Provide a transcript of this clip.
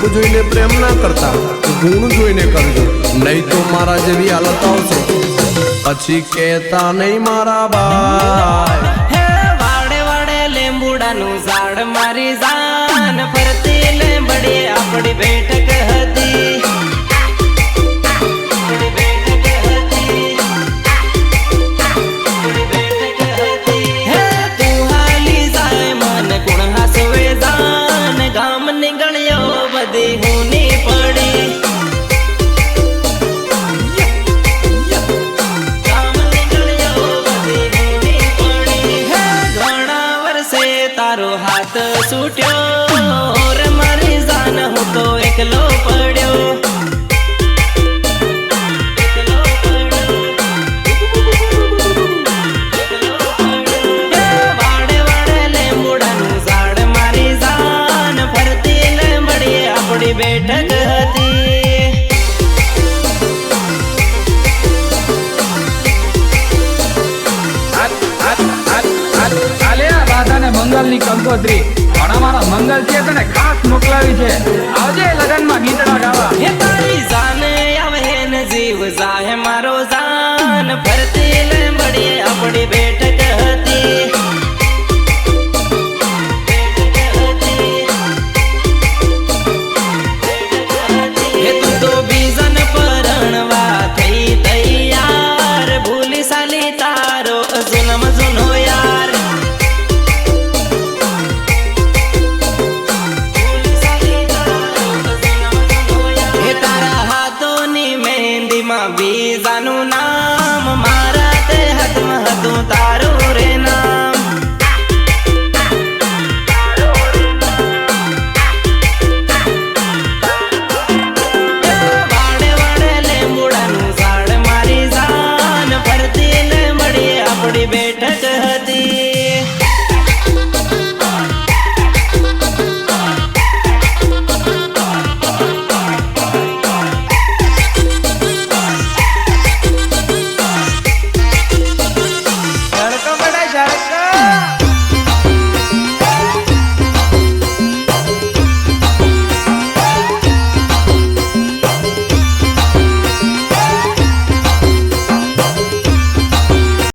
રૂપ જોઈને પ્રેમ ના કરતા, ગુણ જોઈને કરજો, નહીં તો મારા જેવી હાલત આવશે પછી કહેતા નહીં મારા ભાઈ. હે વાડે વાડે લીંબુડાનું ઝાડ મારી જાન ફરતી લીંબડી આપણી બેઠક હતી. તારો હાથ છૂટ્યો રે મારી જાન હું તો એકલો પડ્યો. વાડે વાડે લીંબુડાનું ઝાડ મારી જાન ફરતી લીંબડી આપણી બેઠક હતી. મંગલ ની કંકોત્રી પણ અમારા મંગલ છે તને ખાસ મોકલાવી છે. આવજે લગન માં ગીતડા ગાવા. હે તારી જાન આવે ને જીવ જાહે મારો જાન ફરતી લીંબડી આપણી બેઠક